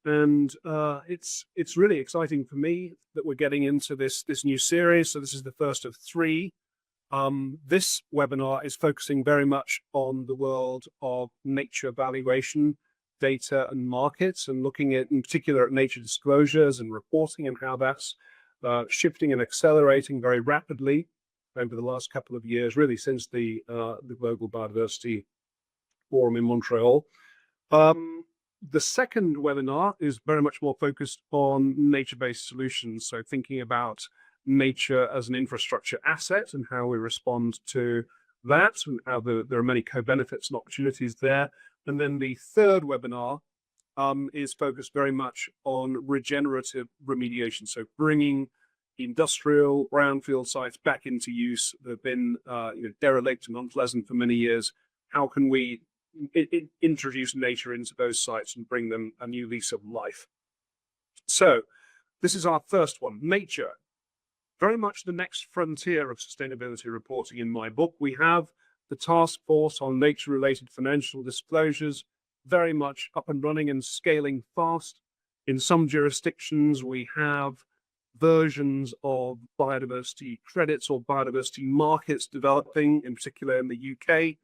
and it's really exciting for me that we're getting into this new series. So this is the first of three. This webinar is focusing very much on the world of nature valuation, data and markets, and looking at, in particular, at nature disclosures and reporting and how that's shifting and accelerating very rapidly over the last couple of years, really since the Global Biodiversity Forum in Montreal. The second webinar is very much more focused on nature-based solutions, so thinking about nature as an infrastructure asset and how we respond to that, and how there are many co-benefits and opportunities there. And then the third webinar is focused very much on regenerative remediation, so bringing industrial brownfield sites back into use that have been derelict and unpleasant for many years. How can we introduce nature into those sites and bring them a new lease of life? So this is our first one, nature. Very much the next frontier of sustainability reporting in my book. We have the Taskforce on nature-related financial disclosures very much up and running and scaling fast. In some jurisdictions, we have versions of biodiversity credits or biodiversity markets developing, in particular in the UK.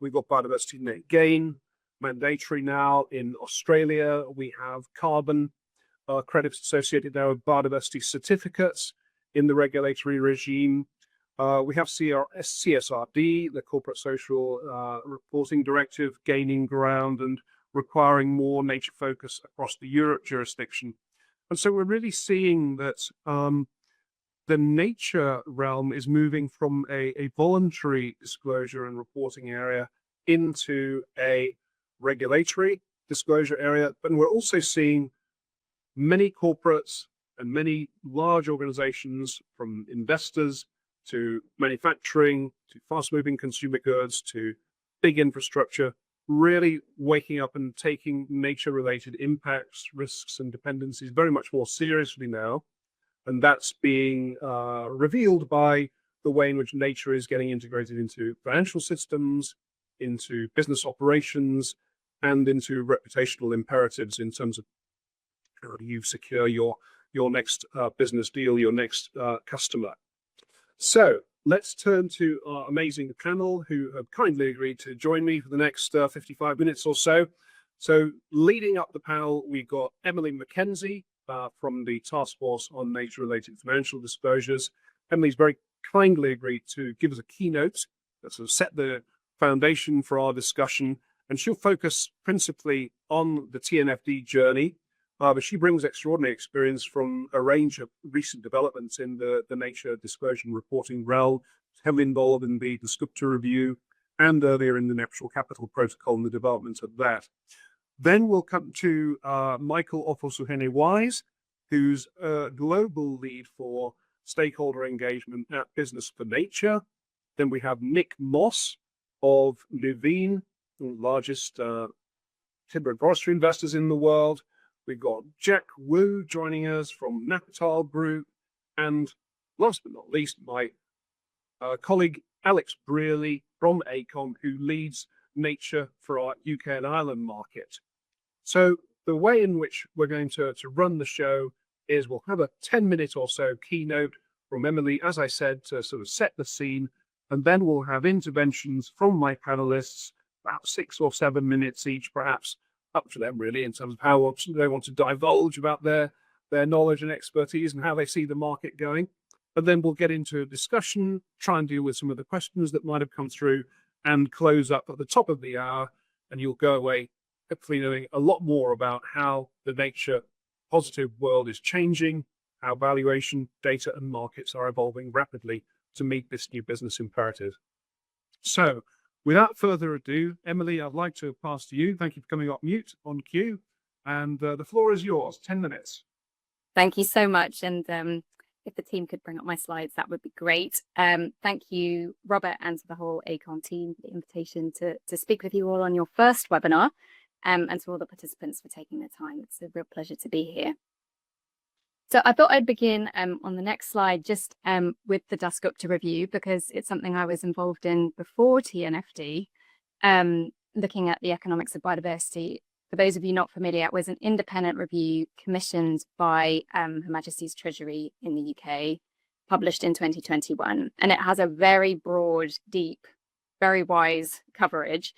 We've got biodiversity net gain, mandatory now in Australia. We have carbon credits associated now with biodiversity certificates in the regulatory regime. We have CSRD, the Corporate Social Reporting Directive, gaining ground and requiring more nature focus across the Europe jurisdiction. And so we're really seeing that the nature realm is moving from a voluntary disclosure and reporting area into a regulatory disclosure area. But we're also seeing many corporates and many large organizations, from investors to manufacturing, to fast-moving consumer goods, to big infrastructure, really waking up and taking nature-related impacts, risks, and dependencies very much more seriously now. And that's being revealed by the way in which nature is getting integrated into financial systems, into business operations, and into reputational imperatives in terms of how do you secure your next business deal, your next customer. So let's turn to our amazing panel, who have kindly agreed to join me for the next 55 minutes or so. So leading up the panel, we've got Emily McKenzie from the Taskforce on Nature-Related Financial Disclosures. Emily's very kindly agreed to give us a keynote that sort of set the foundation for our discussion, and she'll focus principally on the TNFD journey. But she brings extraordinary experience from a range of recent developments in the nature disclosure and reporting realm, heavily involved in the Dasgupta review, and earlier in the Natural Capital Protocol and the development of that. Then we'll come to Michael Ofosuhene-Wise, who's a global lead for stakeholder engagement at Business for Nature. Then we have Nick Moss of Nuveen, the largest timber and forestry investors in the world. We've got Jack Wu joining us from Napital Group. And last but not least, my colleague Alex Brearley from AECOM, who leads nature for our UK and Ireland market. So the way in which we're going to run the show is we'll have a 10-minute or so keynote from Emily, as I said, to sort of set the scene. And then we'll have interventions from my panelists, about 6 or 7 minutes each, perhaps, up to them really, in terms of how they want to divulge about their knowledge and expertise and how they see the market going. And then we'll get into a discussion, try and deal with some of the questions that might have come through, and close up at the top of the hour. And you'll go away hopefully knowing a lot more about how the nature positive world is changing, how valuation, data, and markets are evolving rapidly to meet this new business imperative. So without further ado, Emily, I'd like to pass to you. Thank you for coming up mute on cue. And the floor is yours, 10 minutes. Thank you so much. And if the team could bring up my slides, that would be great. Thank you, Robert, and to the whole AECOM team for the invitation to speak with you all on your first webinar, and to all the participants for taking the time. It's a real pleasure to be here. So I thought I'd begin on the next slide just with the Dasgupta review, because it's something I was involved in before TNFD, looking at the economics of biodiversity for those of you not familiar, was an independent review commissioned by Her Majesty's Treasury in the UK, published in 2021. And it has a very broad, deep, very wise coverage,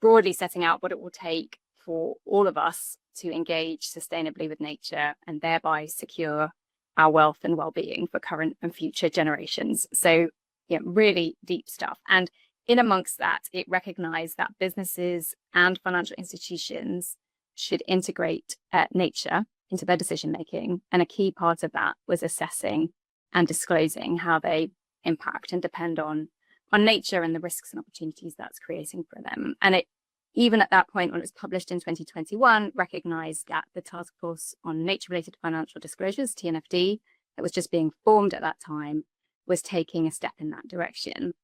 broadly setting out what it will take for all of us to engage sustainably with nature and thereby secure our wealth and well-being for current and future generations. So yeah, really deep stuff. And in amongst that, it recognized that businesses and financial institutions should integrate nature into their decision-making. And a key part of that was assessing and disclosing how they impact and depend on nature and the risks and opportunities that's creating for them. And it, even at that point, when it was published in 2021, recognized that the Taskforce on Nature-Related Financial Disclosures, TNFD, that was just being formed at that time, was taking a step in that direction.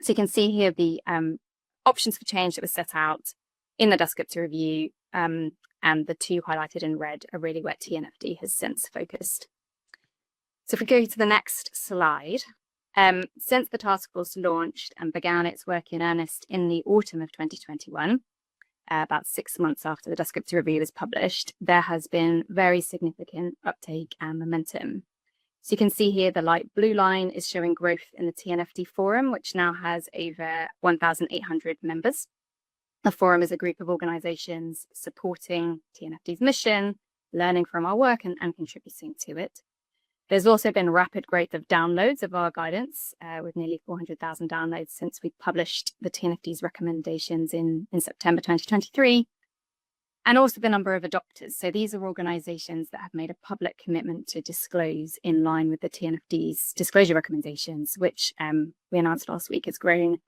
So you can see here the options for change that was set out in the Descriptor review, and the two highlighted in red are really where TNFD has since focused. So if we go to the next slide, since the task force launched and began its work in earnest in the autumn of 2021, about 6 months after the Descriptor review was published, there has been very significant uptake and momentum. So you can see here the light blue line is showing growth in the TNFD forum, which now has over 1,800 members. The forum is a group of organizations supporting TNFD's mission, learning from our work and contributing to it. There's also been rapid growth of downloads of our guidance, with nearly 400,000 downloads since we published the TNFD's recommendations in September 2023, and also the number of adopters. So these are organizations that have made a public commitment to disclose in line with the TNFD's disclosure recommendations, which we announced last week has grown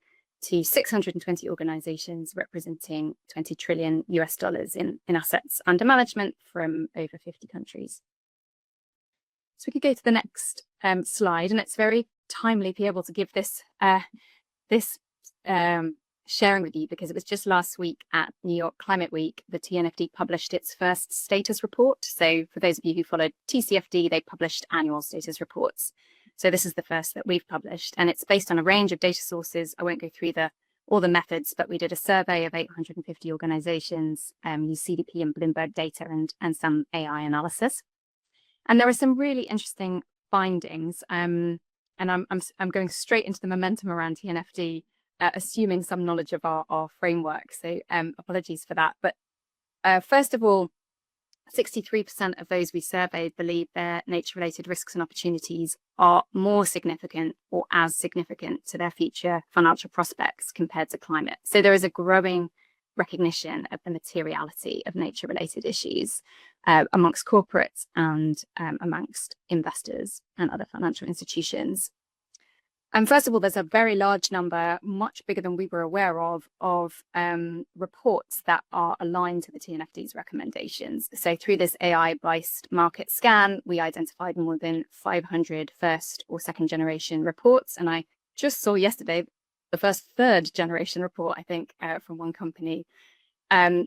to 620 organizations representing $20 trillion in assets under management from over 50 countries. So we could go to the next slide, and it's very timely to be able to give this sharing with you, because it was just last week at New York Climate Week, the TNFD published its first status report. So for those of you who followed TCFD, they published annual status reports. So this is the first that we've published, and it's based on a range of data sources. I won't go through all the methods, but we did a survey of 850 organizations, used CDP and Bloomberg data and some AI analysis. And there are some really interesting findings, and I'm going straight into the momentum around TNFD, assuming some knowledge of our framework. So apologies for that. But first of all, 63% of those we surveyed believe their nature-related risks and opportunities are more significant or as significant to their future financial prospects compared to climate. So there is a growing recognition of the materiality of nature-related issues amongst corporates and amongst investors and other financial institutions. And first of all, there's a very large number, much bigger than we were aware of reports that are aligned to the TNFD's recommendations. So through this AI-based market scan, we identified more than 500 first or second generation reports. And I just saw yesterday the first third generation report, I think, from one company.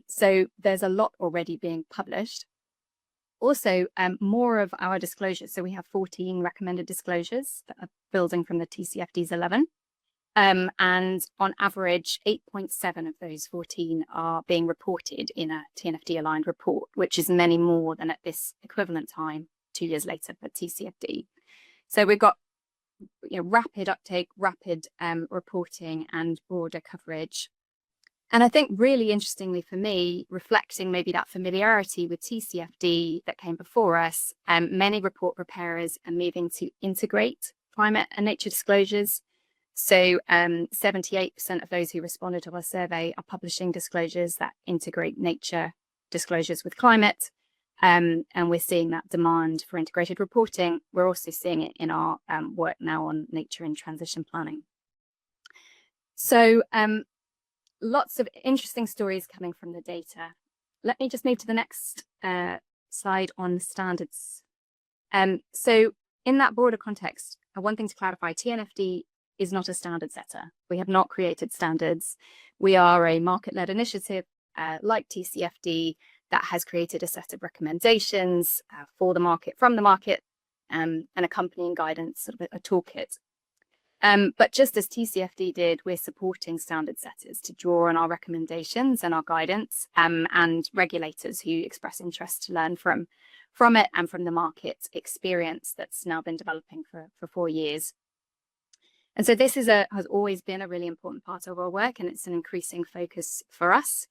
So there's a lot already being published. Also, more of our disclosures. So we have 14 recommended disclosures that are building from the TCFD's 11. And on average, 8.7 of those 14 are being reported in a TNFD aligned report, which is many more than at this equivalent time 2 years later for TCFD. So we've got rapid uptake, rapid reporting and broader coverage. And I think really interestingly for me, reflecting maybe that familiarity with TCFD that came before us, many report preparers are moving to integrate climate and nature disclosures. So 78% of those who responded to our survey are publishing disclosures that integrate nature disclosures with climate. And we're seeing that demand for integrated reporting. We're also seeing it in our work now on nature and transition planning. So lots of interesting stories coming from the data. Let me just move to the next slide on standards. So in that broader context, one thing to clarify, TNFD is not a standard setter. We have not created standards. We are a market-led initiative like TCFD that has created a set of recommendations for the market, from the market, and accompanying guidance, sort of a toolkit. But just as TCFD did, we're supporting standard setters to draw on our recommendations and our guidance, and regulators who express interest to learn from it and from the market experience that's now been developing for 4 years. And so this has always been a really important part of our work, and it's an increasing focus for us.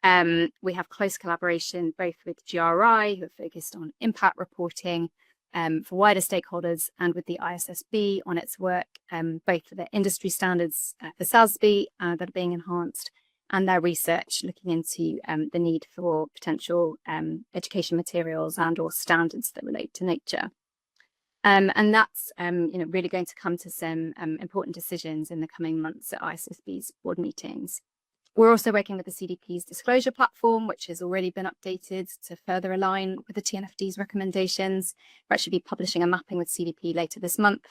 We have close collaboration both with GRI, who are focused on impact reporting for wider stakeholders, and with the ISSB on its work, both for the industry standards for SASB that are being enhanced, and their research looking into the need for potential education materials and or standards that relate to nature. And that's really going to come to some important decisions in the coming months at ISSB's board meetings. We're also working with the CDP's disclosure platform, which has already been updated to further align with the TNFD's recommendations. We're actually be publishing a mapping with CDP later this month,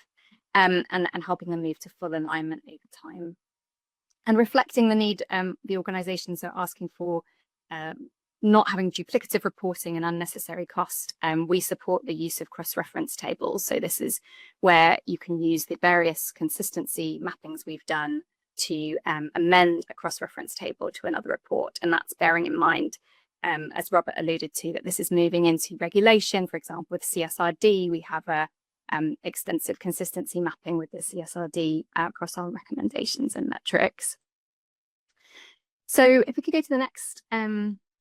and helping them move to full alignment over time. And reflecting the need the organisations are asking for not having duplicative reporting and unnecessary cost, we support the use of cross-reference tables. So this is where you can use the various consistency mappings we've done to amend a cross-reference table to another report. And that's bearing in mind, as Robert alluded to, that this is moving into regulation. For example, with CSRD, we have a extensive consistency mapping with the CSRD across our recommendations and metrics. So if we could go to the next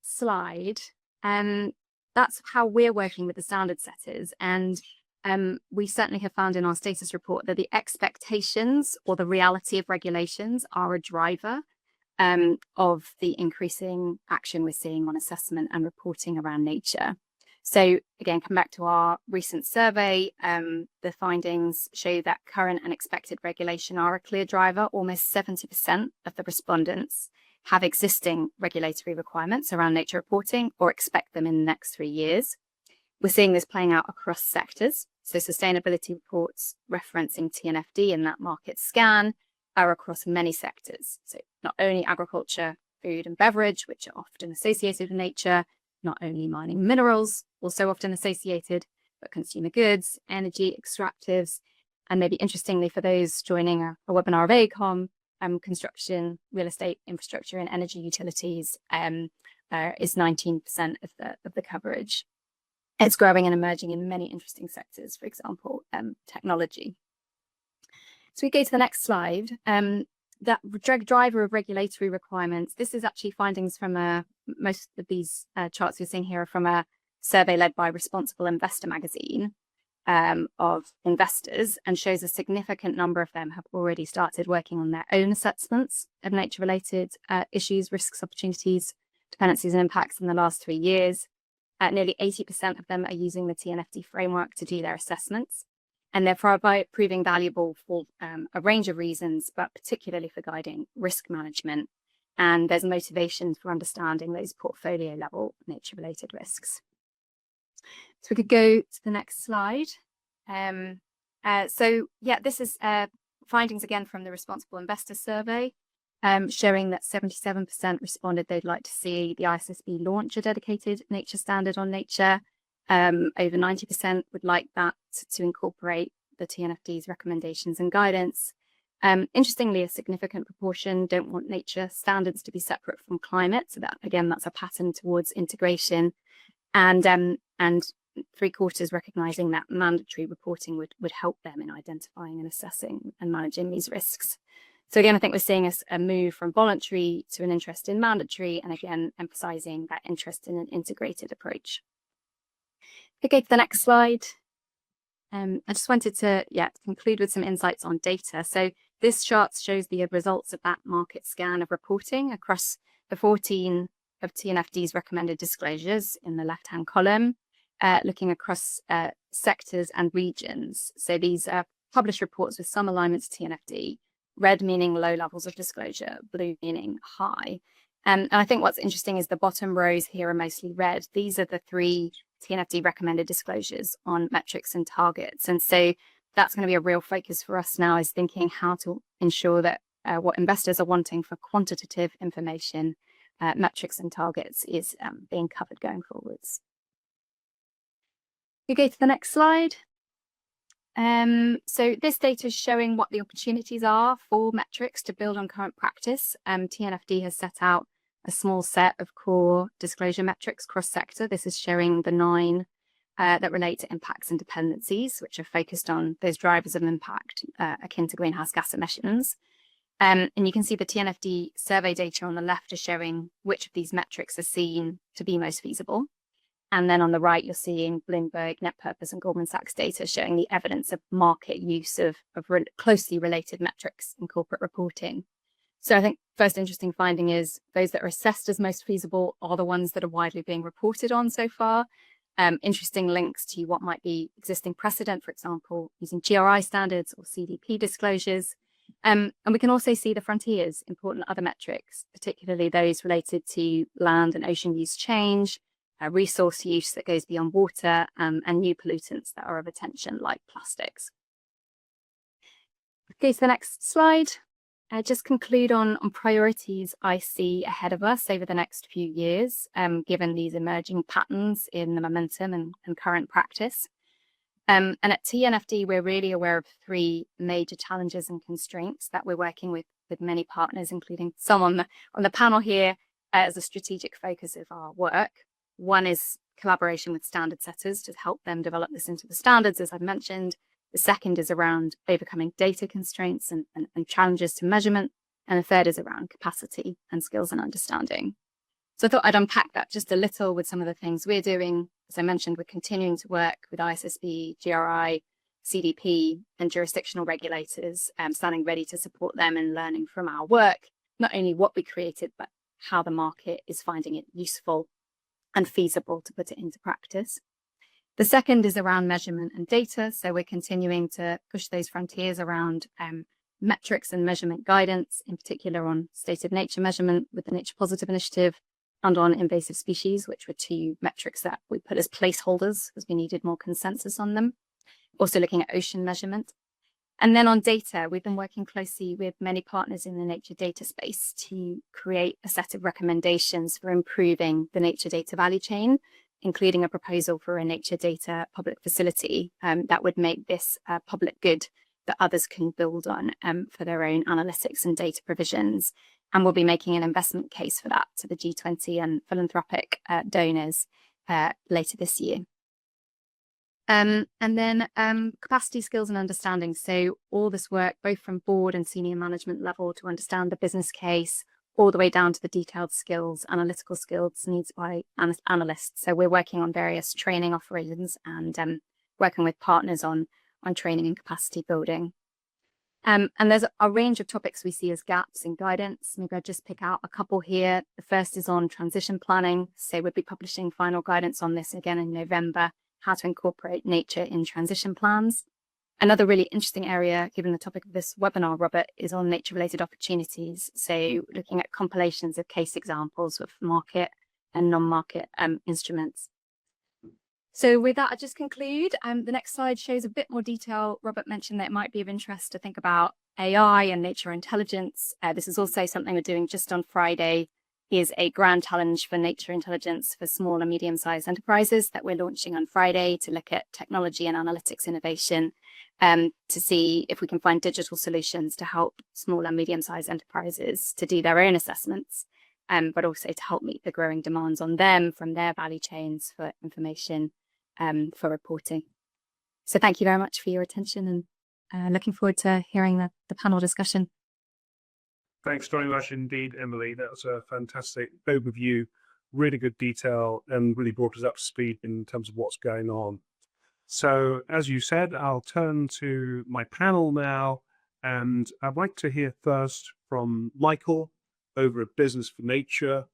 slide, that's how we're working with the standard setters. And we certainly have found in our status report that the expectations or the reality of regulations are a driver of the increasing action we're seeing on assessment and reporting around nature. So again, come back to our recent survey, the findings show that current and expected regulation are a clear driver. Almost 70% of the respondents have existing regulatory requirements around nature reporting or expect them in the next 3 years. We're seeing this playing out across sectors. So sustainability reports referencing TNFD in that market scan are across many sectors. So not only agriculture, food and beverage, which are often associated with nature, not only mining minerals, also often associated, but consumer goods, energy, extractives, and maybe interestingly for those joining a webinar of AECOM, construction, real estate, infrastructure, and energy utilities is 19% of the coverage. It's growing and emerging in many interesting sectors, for example, technology. So we go to the next slide. That driver of regulatory requirements, this is actually findings from most of these charts you're seeing here are from a survey led by Responsible Investor magazine of investors, and shows a significant number of them have already started working on their own assessments of nature-related issues, risks, opportunities, dependencies and impacts in the last 3 years. Nearly 80% of them are using the TNFD framework to do their assessments, and they're proving valuable for a range of reasons, but particularly for guiding risk management. And there's motivation for understanding those portfolio level nature-related risks. So we could go to the next slide. So yeah, this is findings again from the Responsible Investor survey, showing that 77% responded they'd like to see the ISSB launch a dedicated nature standard on nature. Over 90% would like that to incorporate the TNFD's recommendations and guidance. Interestingly, a significant proportion don't want nature standards to be separate from climate. So that, again, that's a pattern towards integration. And 3/4 recognizing that mandatory reporting would help them in identifying and assessing and managing these risks. So again, I think we're seeing a move from voluntary to an interest in mandatory, and again, emphasizing that interest in an integrated approach. If we go to the next slide, I just wanted to conclude with some insights on data. So this chart shows the results of that market scan of reporting across the 14 of TNFD's recommended disclosures in the left-hand column, looking across sectors and regions. So these are published reports with some alignment to TNFD, red meaning low levels of disclosure, blue meaning high. And I think what's interesting is the bottom rows here are mostly red. These are the 3 TNFD recommended disclosures on metrics and targets. And so that's going to be a real focus for us now, is thinking how to ensure that what investors are wanting for quantitative information, metrics and targets, is being covered going forwards. We go to the next slide. So this data is showing what the opportunities are for metrics to build on current practice. TNFD has set out a small set of core disclosure metrics cross-sector. This is showing the 9 that relate to impacts and dependencies, which are focused on those drivers of impact akin to greenhouse gas emissions. And you can see the TNFD survey data on the left is showing which of these metrics are seen to be most feasible. And then on the right, you're seeing Bloomberg, Net Purpose, and Goldman Sachs data showing the evidence of market use of closely related metrics in corporate reporting. So I think first interesting finding is those that are assessed as most feasible are the ones that are widely being reported on so far. Interesting links to what might be existing precedent, for example, using GRI standards or CDP disclosures. And we can also see the frontiers, important other metrics, particularly those related to land and ocean use change, resource use that goes beyond water, and new pollutants that are of attention, like plastics. Okay, so the next slide. Just conclude on priorities I see ahead of us over the next few years, given these emerging patterns in the momentum and current practice. And at TNFD, we're really aware of 3 major challenges and constraints that we're working with many partners, including some on the panel here, as a strategic focus of our work. One is collaboration with standard setters to help them develop this into the standards, as I've mentioned. The second is around overcoming data constraints and challenges to measurement. And the third is around capacity and skills and understanding. So I thought I'd unpack that just a little with some of the things we're doing. As I mentioned, we're continuing to work with ISSB, GRI, CDP, and jurisdictional regulators, standing ready to support them in learning from our work, not only what we created, but how the market is finding it useful and feasible to put it into practice. The second is around measurement and data. So we're continuing to push those frontiers around metrics and measurement guidance, in particular on state of nature measurement with the Nature Positive Initiative, and on invasive species, which were 2 metrics that we put as placeholders because we needed more consensus on them. Also looking at ocean measurement. And then on data, we've been working closely with many partners in the nature data space to create a set of recommendations for improving the nature data value chain, including a proposal for a nature data public facility that would make this a public good that others can build on for their own analytics and data provisions. And we'll be making an investment case for that to the G20 and philanthropic donors later this year. And then capacity, skills, and understanding. So all this work, both from board and senior management level, to understand the business case, all the way down to the detailed skills, analytical skills needs by analysts. So we're working on various training offerings and working with partners on training and capacity building. And there's a range of topics we see as gaps in guidance. Maybe I'll just pick out a couple here. The first is on transition planning. So we'll be publishing final guidance on this again in November, how to incorporate nature in transition plans. Another really interesting area, given the topic of this webinar, Robert, is on nature-related opportunities. So looking at compilations of case examples of market and non-market instruments. So with that, I just conclude. The next slide shows a bit more detail. Robert mentioned that it might be of interest to think about AI and nature intelligence. This is also something we're doing just on Friday. Is a grand challenge for nature intelligence for small and medium-sized enterprises that we're launching on Friday to look at technology and analytics innovation, to see if we can find digital solutions to help small and medium-sized enterprises to do their own assessments, but also to help meet the growing demands on them from their value chains for information, for reporting. So thank you very much for your attention, and looking forward to hearing the panel discussion. Thanks very much indeed, Emily. That was a fantastic overview, really good detail, and really brought us up to speed in terms of what's going on. So, as you said, I'll turn to my panel now, and I'd like to hear first from Michael over at Business for Nature.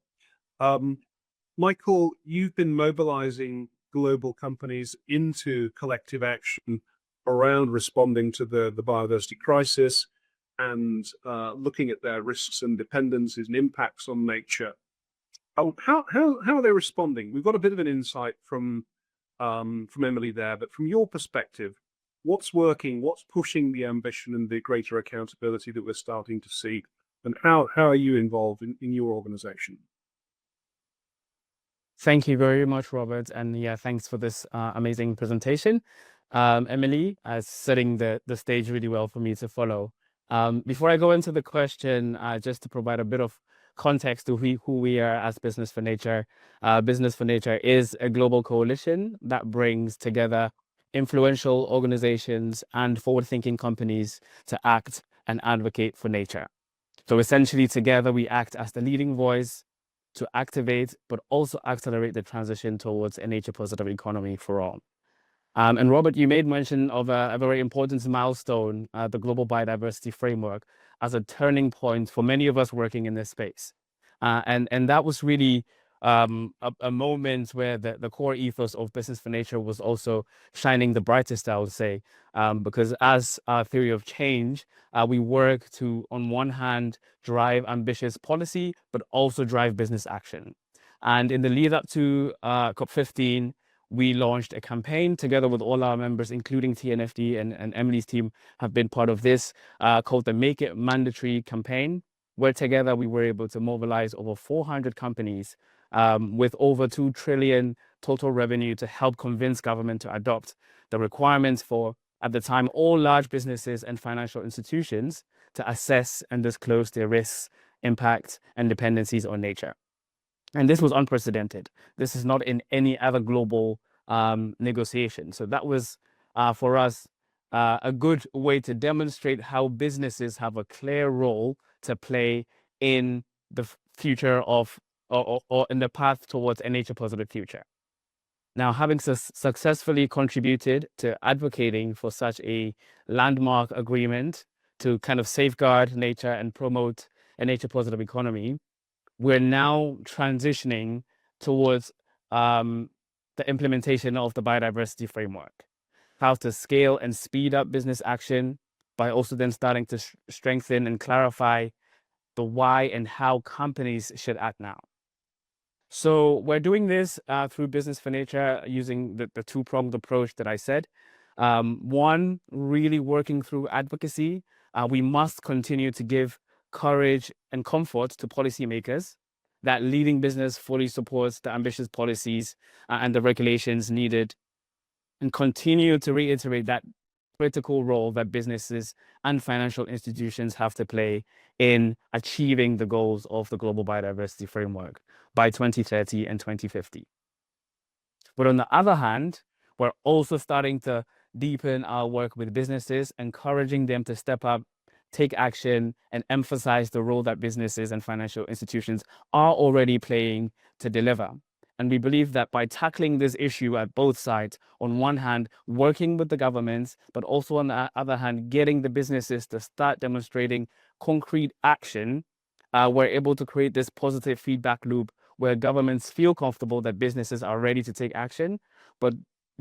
Michael, you've been mobilizing global companies into collective action around responding to the biodiversity crisis and looking at their risks and dependencies and impacts on nature. How are they responding? We've got a bit of an insight from Emily there, but from your perspective, what's working? What's pushing the ambition and the greater accountability that we're starting to see? And how are you involved in your organization? Thank you very much, Robert. And yeah, thanks for this amazing presentation. Emily, setting the stage really well for me to follow. Before I go into the question, just to provide a bit of context to who we are as Business for Nature. Business for Nature is a global coalition that brings together influential organizations and forward-thinking companies to act and advocate for nature. So essentially, together we act as the leading voice to activate, but also accelerate the transition towards a nature-positive economy for all. And Robert, you made mention of a very important milestone, the Global Biodiversity Framework, as a turning point for many of us working in this space. And that was really a moment where the core ethos of Business for Nature was also shining the brightest, I would say, because as a theory of change, we work to, on one hand, drive ambitious policy, but also drive business action. And in the lead up to COP15, we launched a campaign together with all our members, including TNFD and Emily's team have been part of this, called the Make It Mandatory campaign, where together we were able to mobilize over 400 companies with over 2 trillion total revenue to help convince government to adopt the requirements for, at the time, all large businesses and financial institutions to assess and disclose their risks, impacts, and dependencies on nature. And this was unprecedented. This is not in any other global negotiation. So that was, for us, a good way to demonstrate how businesses have a clear role to play in the future of, or in the path towards a nature-positive future. Now, having successfully contributed to advocating for such a landmark agreement to kind of safeguard nature and promote a nature-positive economy, we're now transitioning towards the implementation of the biodiversity framework, how to scale and speed up business action by also then starting to strengthen and clarify the why and how companies should act now. So we're doing this through Business for Nature using the two-pronged approach that I said. One, really working through advocacy. We must continue to give courage and comfort to policymakers that leading business fully supports the ambitious policies and the regulations needed, and continue to reiterate that critical role that businesses and financial institutions have to play in achieving the goals of the Global Biodiversity Framework by 2030 and 2050. But on the other hand, we're also starting to deepen our work with businesses, encouraging them to step up, take action, and emphasize the role that businesses and financial institutions are already playing to deliver. And we believe that by tackling this issue at both sides, on one hand, working with the governments, but also on the other hand, getting the businesses to start demonstrating concrete action, we're able to create this positive feedback loop where governments feel comfortable that businesses are ready to take action, but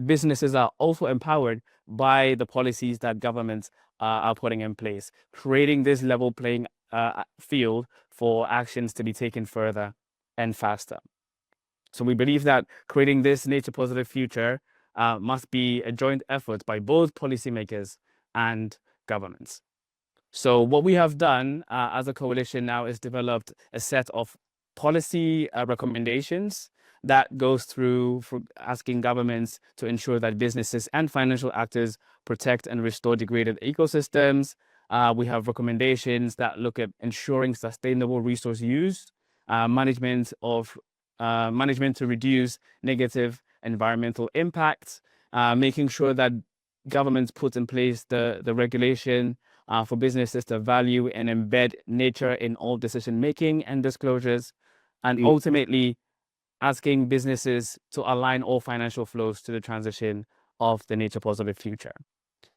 businesses are also empowered by the policies that governments are putting in place, creating this level playing field for actions to be taken further and faster. So we believe that creating this nature-positive future must be a joint effort by both policymakers and governments. So what we have done as a coalition now is developed a set of policy recommendations that goes through for asking governments to ensure that businesses and financial actors protect and restore degraded ecosystems. We have recommendations that look at ensuring sustainable resource use, management to reduce negative environmental impacts, making sure that governments put in place the regulation for businesses to value and embed nature in all decision-making and disclosures, and ultimately asking businesses to align all financial flows to the transition of the nature-positive future.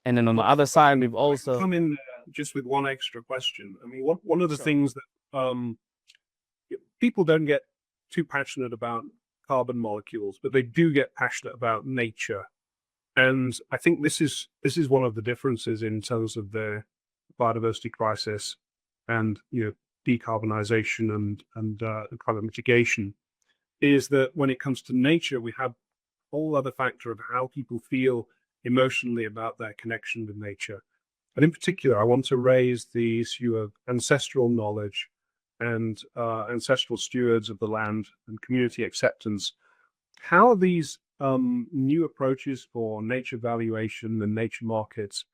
And then on the other side, we've also come in just with one extra question. I mean, one of the things that people don't get too passionate about carbon molecules, but they do get passionate about nature. And I think this is one of the differences in terms of the biodiversity crisis and decarbonization and climate mitigation, is that when it comes to nature, we have a whole other factor of how people feel emotionally about their connection with nature. And in particular, I want to raise the issue of ancestral knowledge and ancestral stewards of the land and community acceptance. How are these new approaches for nature valuation and nature markets,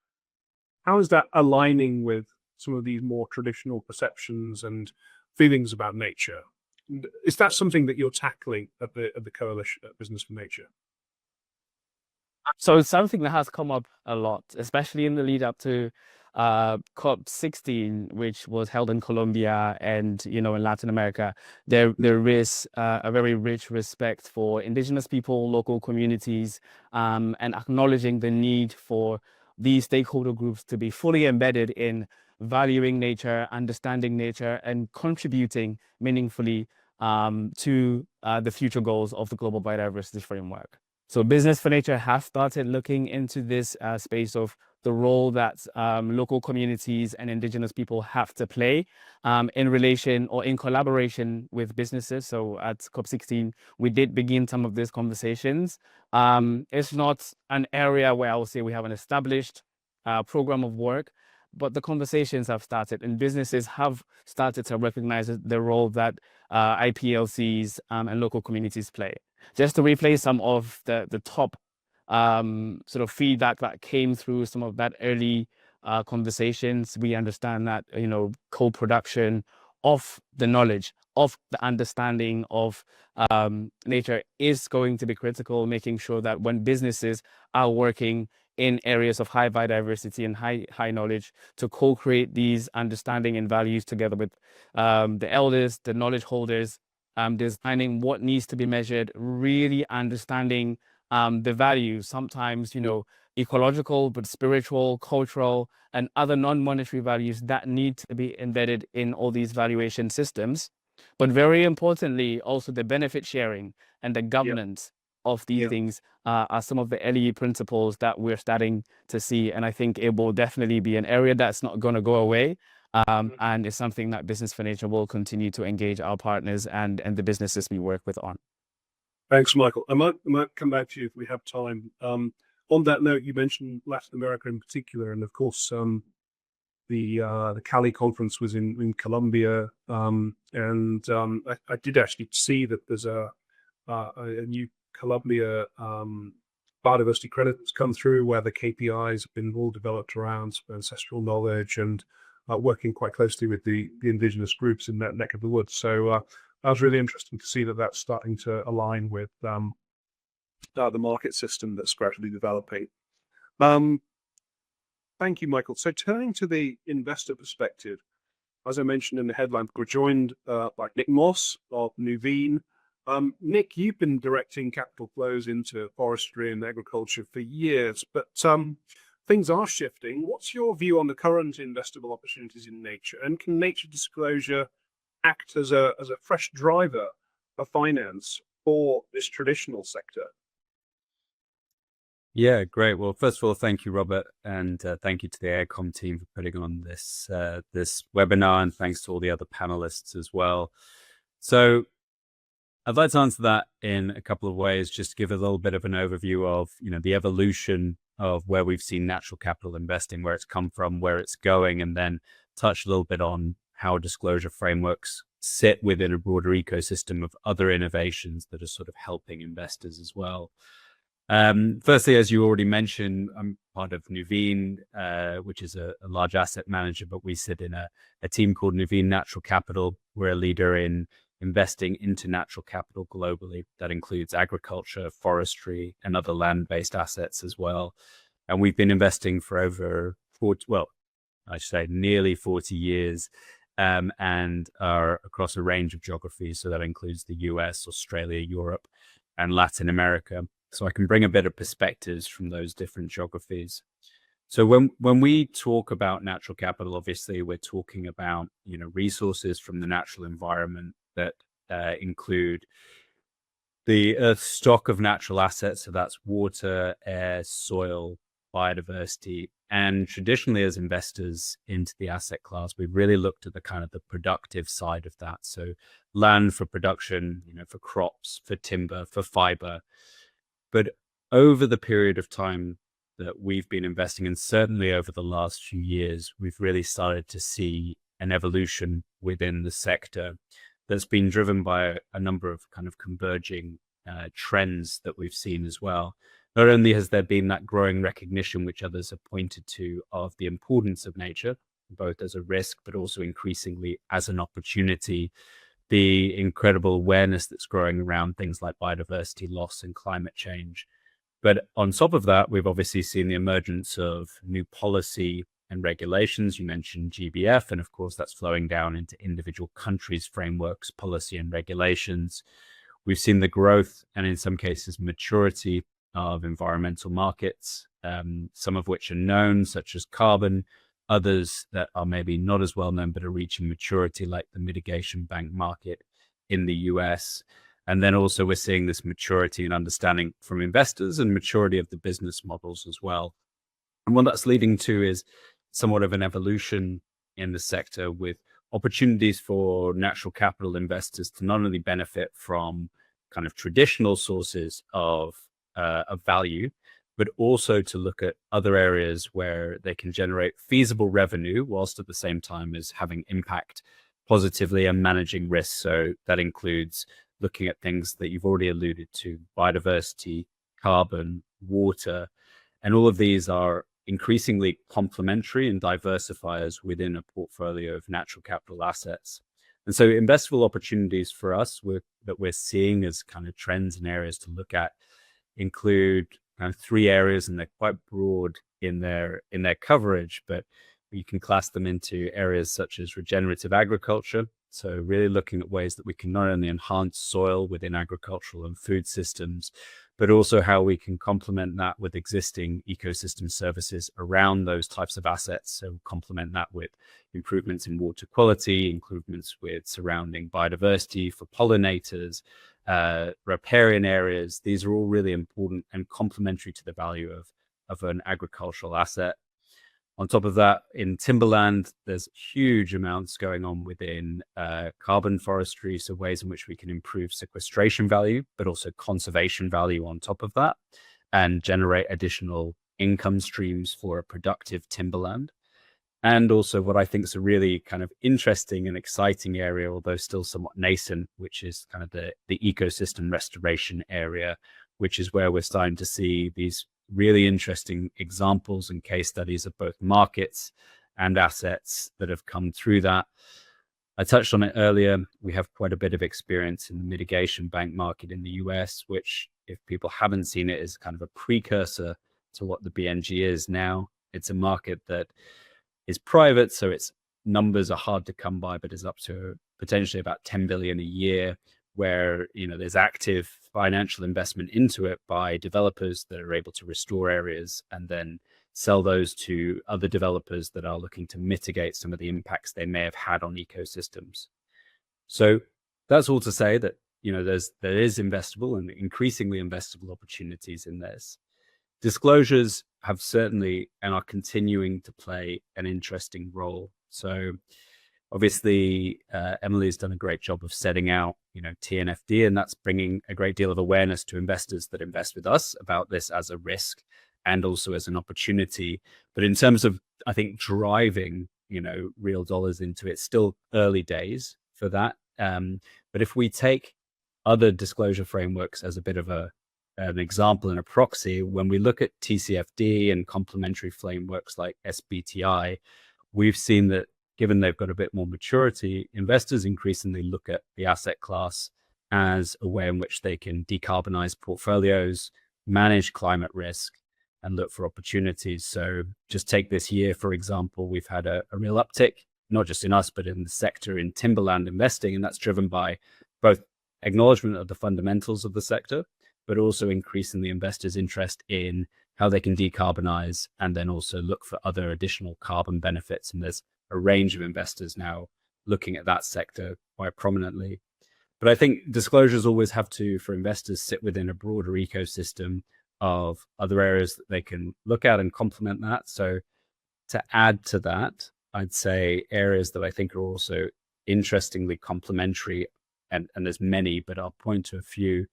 how is that aligning with some of these more traditional perceptions and feelings about nature? And is that something that you're tackling at the Coalition at Business for Nature? So it's something that has come up a lot, especially in the lead up to COP16, which was held in Colombia and, in Latin America. There is a very rich respect for indigenous people, local communities, and acknowledging the need for these stakeholder groups to be fully embedded in valuing nature, understanding nature, and contributing meaningfully to the future goals of the Global Biodiversity Framework. So Business for Nature have started looking into this space of the role that local communities and indigenous people have to play in relation or in collaboration with businesses. So at COP16, we did begin some of these conversations. It's not an area where I would say we have an established program of work, but the conversations have started and businesses have started to recognize the role that IPLCs and local communities play. Just to replay some of the top sort of feedback that came through some of that early conversations, we understand that, co-production of the knowledge, of the understanding of nature is going to be critical, making sure that when businesses are working in areas of high biodiversity and high knowledge to co-create these understanding and values together with the elders, the knowledge holders, designing what needs to be measured, really understanding the values, sometimes, ecological, but spiritual, cultural, and other non-monetary values that need to be embedded in all these valuation systems. But very importantly, also the benefit sharing and the governance of these things are some of the early principles that we're starting to see. And I think it will definitely be an area that's not going to go away. And it's something that Business for Nature will continue to engage our partners and the businesses we work with on. Thanks, Michael. I might come back to you if we have time. On that note, you mentioned Latin America in particular, and of course, the Cali conference was in Colombia, and I did actually see that there's a new Colombia biodiversity credit that's come through, where the KPIs have been all developed around ancestral knowledge and working quite closely with the indigenous groups in that neck of the woods. So that was really interesting to see that that's starting to align with the market system that's gradually developing. Thank you, Michael. So turning to the investor perspective, as I mentioned in the headline, we're joined by Nick Moss of Nuveen. Nick, you've been directing capital flows into forestry and agriculture for years, but things are shifting. What's your view on the current investable opportunities in nature? And can nature disclosure act as a fresh driver of finance for this traditional sector? Yeah, great. Well, first of all, thank you, Robert, and thank you to the AECOM team for putting on this this webinar, and thanks to all the other panelists as well. So I'd like to answer that in a couple of ways, just to give a little bit of an overview of, the evolution of where we've seen natural capital investing, where it's come from, where it's going, and then touch a little bit on how disclosure frameworks sit within a broader ecosystem of other innovations that are sort of helping investors as well. Firstly, as you already mentioned, I'm part of Nuveen, which is a large asset manager, but we sit in a team called Nuveen Natural Capital. We're a leader in investing into natural capital globally. That includes agriculture, forestry, and other land-based assets as well. And we've been investing for over 40, well, I should say nearly 40 years, and are across a range of geographies. So that includes the US, Australia, Europe, and Latin America. So I can bring a bit of perspectives from those different geographies. So when we talk about natural capital, obviously we're talking about, resources from the natural environment that include the Earth's stock of natural assets. So that's water, air, soil, biodiversity. And traditionally, as investors into the asset class, we've really looked at the kind of the productive side of that. So land for production, for crops, for timber, for fiber. But over the period of time that we've been investing, and certainly over the last few years, we've really started to see an evolution within the sector that's been driven by a number of kind of converging trends that we've seen as well. Not only has there been that growing recognition, which others have pointed to, of the importance of nature, both as a risk, but also increasingly as an opportunity, the incredible awareness that's growing around things like biodiversity loss and climate change. But on top of that, we've obviously seen the emergence of new policy and regulations. You mentioned GBF, and of course, that's flowing down into individual countries' frameworks, policy, and regulations. We've seen the growth and in some cases maturity of environmental markets, some of which are known, such as carbon, others that are maybe not as well known but are reaching maturity, like the mitigation bank market in the US. And then also we're seeing this maturity and understanding from investors and maturity of the business models as well. And what that's leading to is somewhat of an evolution in the sector, with opportunities for natural capital investors to not only benefit from kind of traditional sources of value, but also to look at other areas where they can generate feasible revenue whilst at the same time as having impact positively and managing risk. So that includes looking at things that you've already alluded to: biodiversity, carbon, water, and all of these are increasingly complementary and diversifiers within a portfolio of natural capital assets. And so investable opportunities for us that we're seeing as kind of trends and areas to look at include kind of three areas, and they're quite broad in their coverage, but you can class them into areas such as regenerative agriculture. So really looking at ways that we can not only enhance soil within agricultural and food systems, but also how we can complement that with existing ecosystem services around those types of assets. So complement that with improvements in water quality, improvements with surrounding biodiversity for pollinators, riparian areas. These are all really important and complementary to the value of an agricultural asset. On top of that, in timberland, there's huge amounts going on within carbon forestry, so ways in which we can improve sequestration value, but also conservation value on top of that, and generate additional income streams for a productive timberland. And also what I think is a really kind of interesting and exciting area, although still somewhat nascent, which is kind of the ecosystem restoration area, which is where we're starting to see these really interesting examples and case studies of both markets and assets that have come through that. I touched on it earlier. We have quite a bit of experience in the mitigation bank market in the US, which, if people haven't seen it, is kind of a precursor to what the BNG is now. It's a market that is private, so its numbers are hard to come by, but is up to potentially about 10 billion a year, where there's active financial investment into it by developers that are able to restore areas and then sell those to other developers that are looking to mitigate some of the impacts they may have had on ecosystems. So that's all to say that there is investable and increasingly investable opportunities in this. Disclosures have certainly and are continuing to play an interesting role. So obviously, Emily's done a great job of setting out, TNFD, and that's bringing a great deal of awareness to investors that invest with us about this as a risk and also as an opportunity. But in terms of, I think, driving, real dollars into it, still early days for that. But if we take other disclosure frameworks as a bit of an example and a proxy, when we look at TCFD and complementary frameworks like SBTI, we've seen that given they've got a bit more maturity, investors increasingly look at the asset class as a way in which they can decarbonize portfolios, manage climate risk, and look for opportunities. So just take this year, for example, we've had a real uptick, not just in us, but in the sector in timberland investing. And that's driven by both acknowledgement of the fundamentals of the sector, but also increasingly investors' interest in how they can decarbonize and then also look for other additional carbon benefits. And there's a range of investors now looking at that sector quite prominently. But I think disclosures always have to, for investors, sit within a broader ecosystem of other areas that they can look at and complement that. So to add to that, I'd say areas that I think are also interestingly complementary, and there's many, but I'll point to a few.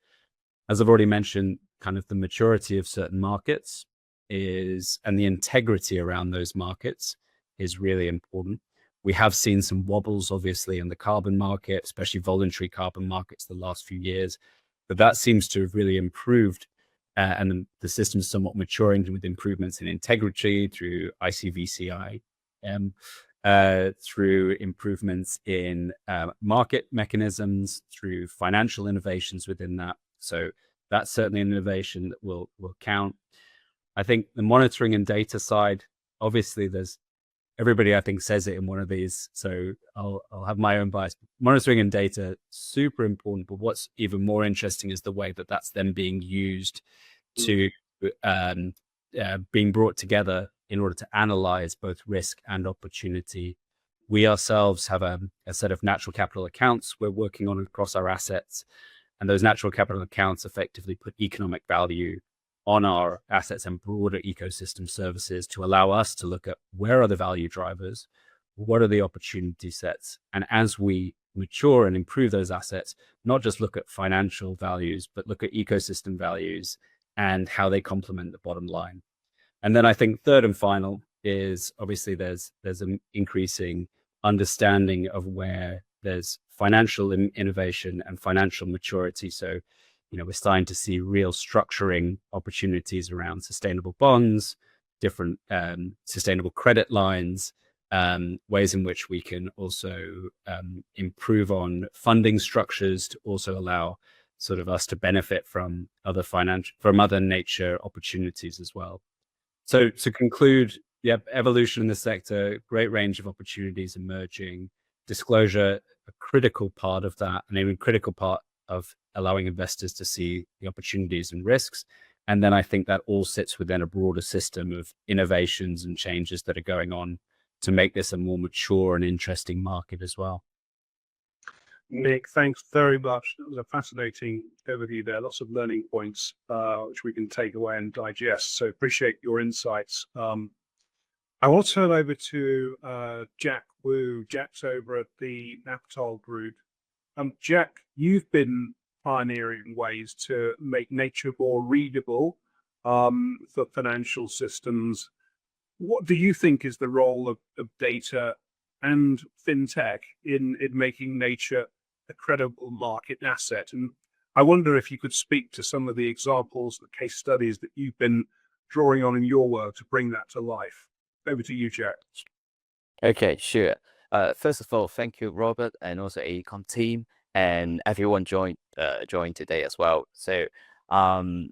As I've already mentioned, kind of the maturity of certain markets and the integrity around those markets is really important. We have seen some wobbles, obviously, in the carbon market, especially voluntary carbon markets the last few years. but that seems to have really improved, and the system's somewhat maturing with improvements in integrity through ICVCI, through improvements in market mechanisms, through financial innovations within that. So that's certainly an innovation that will count. I think the monitoring and data side, obviously there's everybody I think says it in one of these, so I'll have my own bias. Monitoring and data, super important, but what's even more interesting is the way that that's then being used to being brought together in order to analyze both risk and opportunity. We ourselves have a set of natural capital accounts we're working on across our assets, and those natural capital accounts effectively put economic value on our assets and broader ecosystem services to allow us to look at where are the value drivers, what are the opportunity sets, and as we mature and improve those assets, not just look at financial values, but look at ecosystem values and how they complement the bottom line. And then I think third and final is obviously there's an increasing understanding of where there's financial innovation and financial maturity. So, we're starting to see real structuring opportunities around sustainable bonds, different sustainable credit lines, ways in which we can also improve on funding structures to also allow sort of us to benefit from other nature opportunities as well. So to conclude, evolution in the sector, great range of opportunities emerging, disclosure, a critical part of that, and a critical part of allowing investors to see the opportunities and risks. And then I think that all sits within a broader system of innovations and changes that are going on to make this a more mature and interesting market as well. Nick, thanks very much. That was a fascinating overview there. Lots of learning points, which we can take away and digest. So appreciate your insights. I want to turn over to Jack Wu. Jack's over at the Naptol Group. Jack, you've been pioneering ways to make nature more readable for financial systems. What do you think is the role of data and fintech in making nature a credible market asset? And I wonder if you could speak to some of the examples, the case studies that you've been drawing on in your work to bring that to life. Over to you, Jack. Okay, sure. First of all, thank you, Robert, and also AECOM team and everyone joined today as well. So, so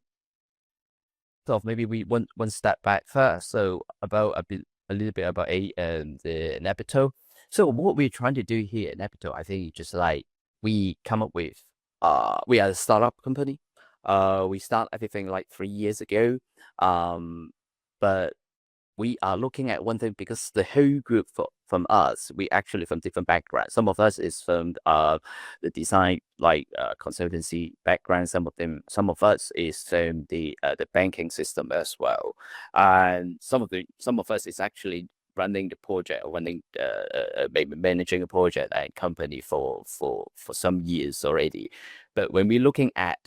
maybe we one step back first. So a little bit about the Naptol. So what we're trying to do here at Naptol, I think, just like we come up with, we are a startup company. We start everything like 3 years ago. But we are looking at one thing because the whole group from us, we actually from different backgrounds. Some of us is from the design consultancy background. Some of us is from the banking system as well, and some of us is actually running the project or running maybe managing a project and company for some years already. But when we're looking at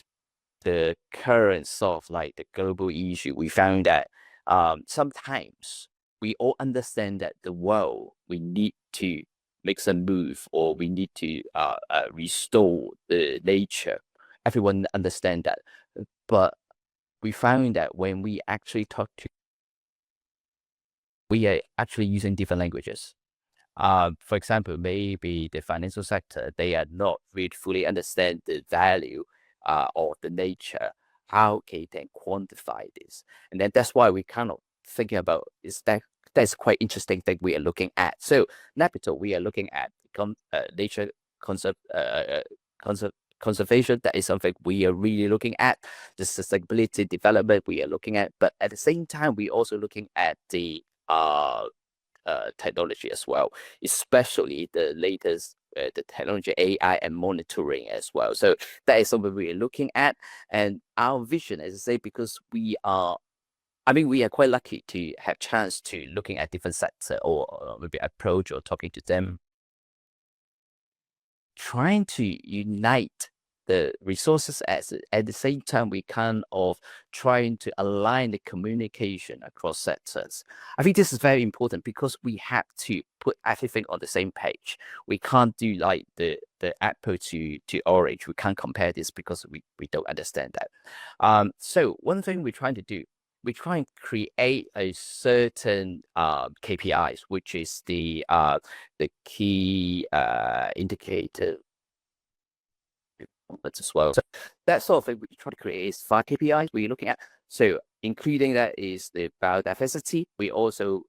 the current sort of like the global issue, we found that sometimes we all understand that the world, we need to make some move or we need to restore the nature. Everyone understand that, but we found that when we actually talk to, we are actually using different languages. For example, maybe the financial sector, they are not really fully understand the value of the nature. How can they quantify this? And then that's why we kind of thinking about that's quite interesting thing we are looking at. So Naptol, we are looking at nature conservation. That is something we are really looking at. The sustainability development we are looking at, but at the same time, we're also looking at the technology as well, especially the latest the technology, AI, and monitoring as well. So that is something we are looking at, and our vision, as I say, because we are quite lucky to have chance to looking at different sector or maybe approach or talking to them, trying to unite the resources at the same time we kind of trying to align the communication across sectors. I think this is very important because we have to put everything on the same page. We can't do like the apple to orange. We can't compare this because we don't understand that. So one thing we're trying to do, we try and create a certain KPIs, which is the key indicator as well. So that sort of thing we try to create is 5 KPIs we're looking at. So including that is the biodiversity. We also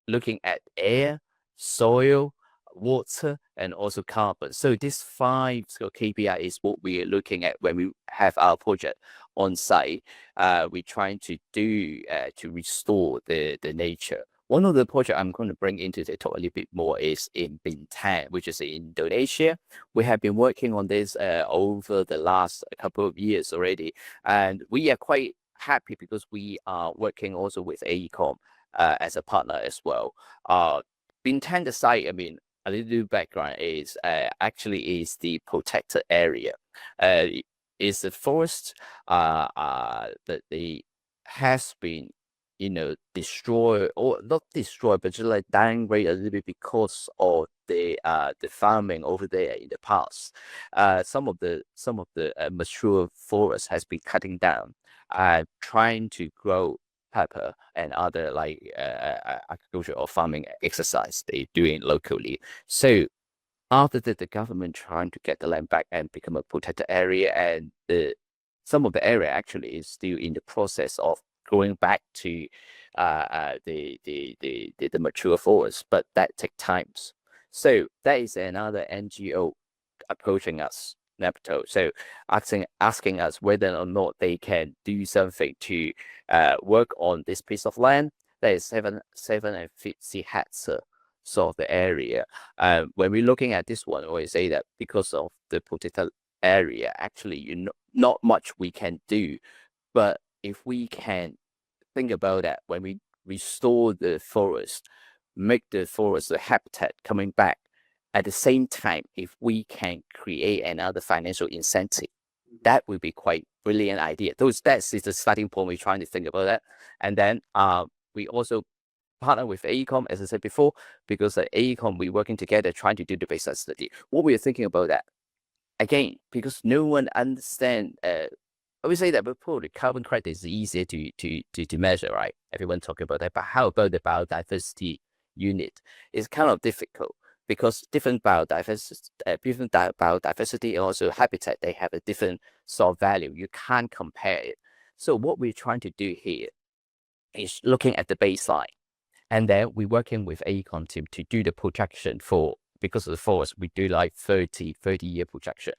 looking at air, soil, water, and also carbon. So this 5 KPI is what we are looking at when we have our project on site. We're trying to do to restore the nature. One of the projects I'm going to bring into the talk a little bit more is in Bintan, which is in Indonesia. We have been working on this over the last couple of years already, and we are quite happy because we are working also with AECOM as a partner as well. Bintan, the site, I mean, a little background is actually is the protected area. Is the forest that they has been destroyed, or not destroyed, but just like downgrade a little bit because of the farming over there in the past. Some of the mature forest has been cutting down, trying to grow pepper and other like agriculture or farming exercise they're doing locally. So after that, the government trying to get the land back and become a protected area, and some of the area actually is still in the process of going back to the mature forest, but that takes times. So that is another NGO approaching us, NAPTO. So asking us whether or not they can do something to work on this piece of land that is 750 hectares of the area. When we're looking at this one, we say that because of the protected area, actually, not much we can do. But if we can think about that, when we restore the forest, make the forest a habitat coming back, at the same time, if we can create another financial incentive, that would be quite brilliant idea. That is the starting point. We're trying to think about that. And then we also partner with AECOM, as I said before, because at AECOM, we're working together trying to do the baseline study. What we are thinking about that, again, because no one understands, I would say that probably carbon credit is easier to measure, right? Everyone talking about that. But how about the biodiversity unit? It's kind of difficult because different biodiversity and also habitat, they have a different sort of value. You can't compare it. So what we're trying to do here is looking at the baseline. And then we're working with AECOM team to do the projection for, because of the forest, we do like 30-year projection.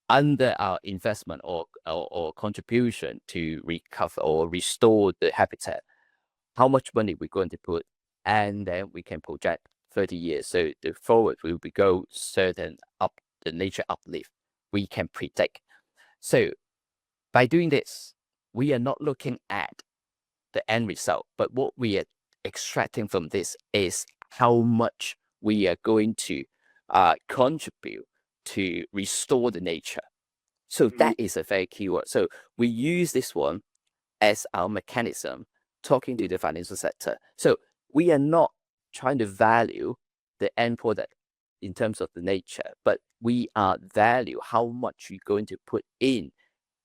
Under our investment or contribution to recover or restore the habitat, how much money we're going to put, and then we can project 30 years. So the forward will be go certain up the nature uplift we can predict. So by doing this, we are not looking at the end result, but what we are extracting from this is how much we are going to contribute to restore the nature. So that is a very key word. So we use this one as our mechanism talking to the financial sector. So we are not trying to value the end product in terms of the nature, but we are value how much you're going to put in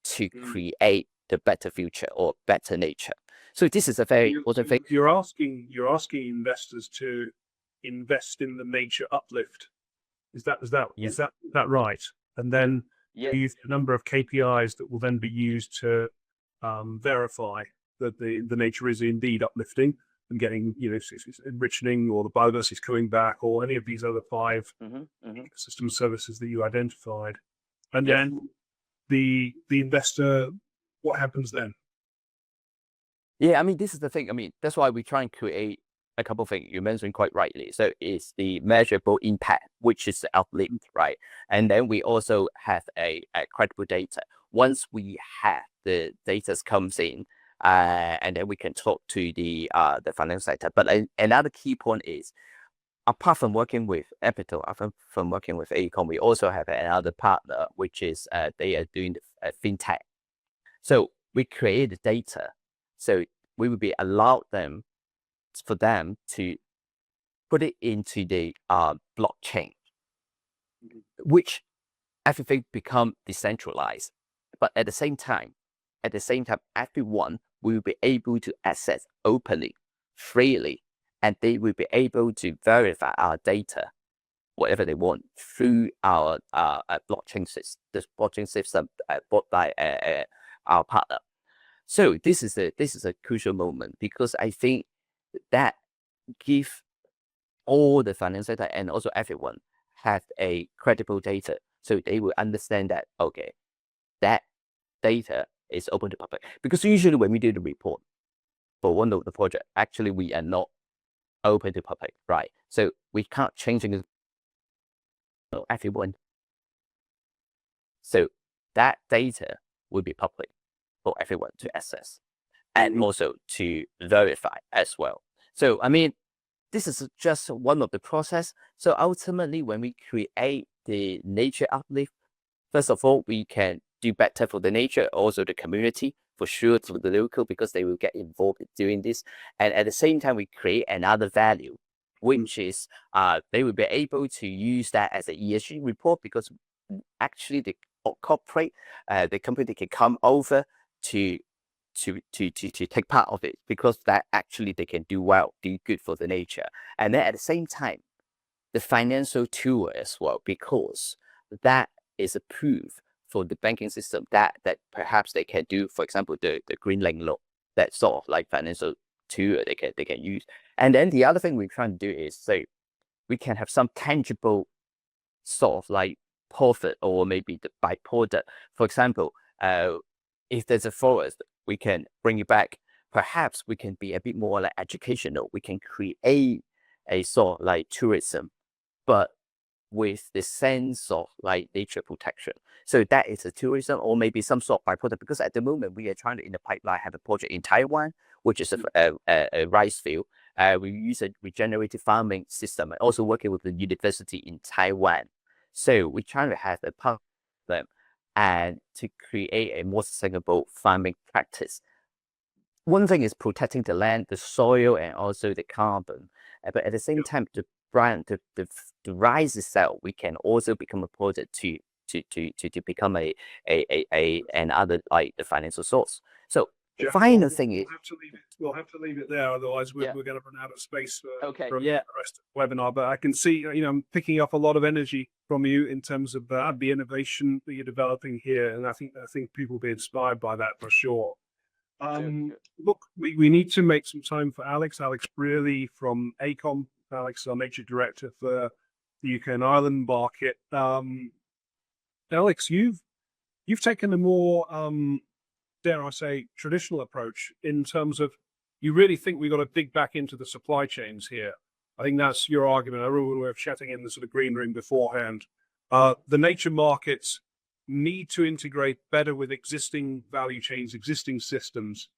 to create the better future or better nature. So this is a very important thing. You're asking investors to invest in the nature uplift. Is that right? And then you use a number of KPIs that will then be used to verify that the nature is indeed uplifting and getting, it's enriching, or the biodiversity is coming back, or any of these other 5 ecosystem services that you identified. And then the investor, what happens then? Yeah, I mean, this is the thing. I mean, that's why we try and create a couple of things you mentioned quite rightly. So it's the measurable impact, which is the uplift, right? And then we also have a credible data. Once we have the data comes in, and then we can talk to the financial sector. But another key point is apart from working with Epito, apart from working with AECOM, we also have another partner, which is they are doing the fintech. So we create the data. So we will be allowed for them to put it into the blockchain, which everything become decentralized. But at the same time, everyone will be able to access openly, freely, and they will be able to verify our data, whatever they want, through our blockchain system, this blockchain system bought by our partner. So this is a crucial moment, because I think that give all the financial data and also everyone have a credible data, so they will understand that, okay, that data is open to public. Because usually when we do the report for one of the project, actually we are not open to public, right? So we can't change it to everyone. So that data will be public for everyone to access and also to verify as well. So I mean, this is just one of the process. So ultimately, when we create the nature uplift, first of all, we can do better for the nature, also the community, for sure, for the local, because they will get involved in doing this. And at the same time, we create another value, which is they will be able to use that as an ESG report, because actually the corporate, the company can come over to take part of it, because that actually they can do well, do good for the nature. And then at the same time, the financial tool as well, because that is a proof for the banking system that perhaps they can do, for example, the green link loan, that sort of like financial tool they can use. And then the other thing we're trying to do is, say, we can have some tangible sort of like profit, or maybe the byproduct. For example, if there's a forest, we can bring it back. Perhaps we can be a bit more like educational. We can create a sort of like tourism, but with the sense of like nature protection. So that is a tourism, or maybe some sort of byproduct, because at the moment we are trying to, in the pipeline, have a project in Taiwan, which is a rice field. We use a regenerative farming system, and also working with the university in Taiwan. So we're trying to have a part of them and to create a more sustainable farming practice. One thing is protecting the land, the soil, and also the carbon. But at the same time, the rice itself, we can also become a project to become another like the financial source. So the Jeff, final thing is, we'll have to leave it there, otherwise we're Yeah. going to run out of space for, Okay, for yeah. the rest of the webinar. But I can see, I'm picking up a lot of energy from you in terms of the innovation that you're developing here, and I think people will be inspired by that for sure. Look, we need to make some time for Alex Brearley from AECOM. Alex is our nature director for the UK and Ireland market. Alex, you've taken a more dare I say, traditional approach in terms of you really think we've got to dig back into the supply chains here. I think that's your argument. I remember we were chatting in the sort of green room beforehand. The nature markets need to integrate better with existing value chains, existing systems.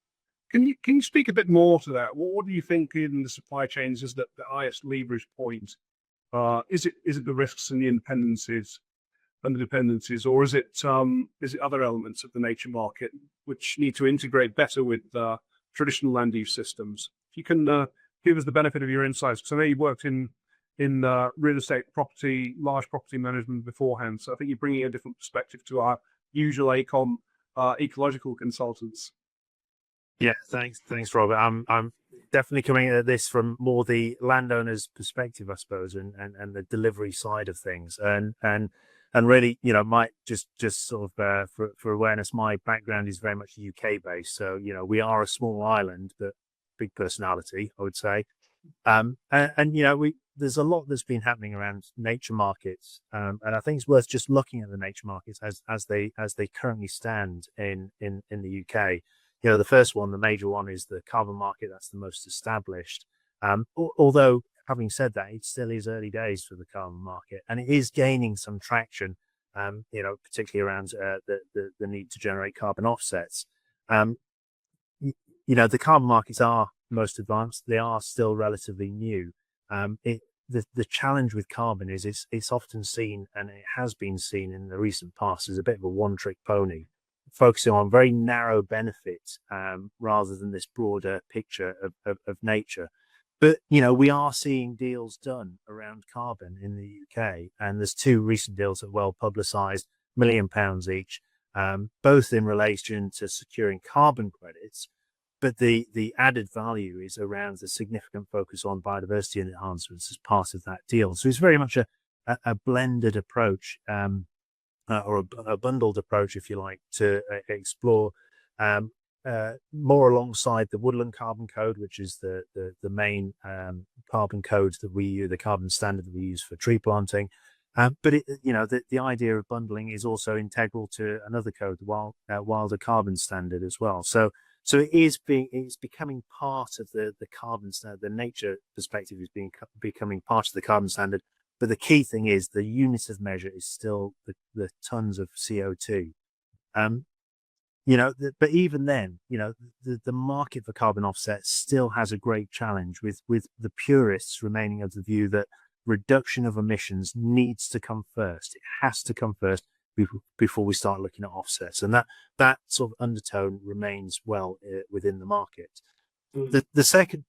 Can you speak a bit more to that? What do you think in the supply chains is that the highest leverage point? Is it the risks and the dependencies, or is it other elements of the nature market which need to integrate better with traditional land use systems? If you can give us the benefit of your insights, because I know you worked in real estate property, large property management beforehand, so I think you're bringing a different perspective to our usual AECOM ecological consultants. Yeah, thanks, Robert. I'm definitely coming at this from more the landowner's perspective, I suppose, and the delivery side of things, and really, might just sort of for awareness, my background is very much UK based, so we are a small island, but big personality, I would say, and there's a lot that's been happening around nature markets, and I think it's worth just looking at the nature markets as they currently stand in the UK. The first one, the major one, is the carbon market. That's the most established. Although, having said that, it still is early days for the carbon market, and it is gaining some traction, particularly around the need to generate carbon offsets. The carbon markets are most advanced. They are still relatively new. the challenge with carbon is it's often seen, and it has been seen in the recent past, as a bit of a one-trick pony, focusing on very narrow benefits rather than this broader picture of nature. But, you know, we are seeing deals done around carbon in the UK, and there's 2 recent deals that are well publicised, £1 million each, both in relation to securing carbon credits. But the added value is around the significant focus on biodiversity enhancements as part of that deal. So it's very much a blended approach, or a bundled approach, if you like, to explore more alongside the Woodland Carbon Code, which is the main carbon code that we use, the carbon standard that we use for tree planting. But you know, the idea of bundling is also integral to another code, the Wilder Carbon Standard as well. So it's becoming part of the carbon standard. The nature perspective is becoming part of the carbon standard. But the key thing is the unit of measure is still the tons of CO2. You know, but even then, you know, the market for carbon offsets still has a great challenge with the purists remaining of the view that reduction of emissions needs to come first. It has to come first before we start looking at offsets, and that sort of undertone remains well within the market. The second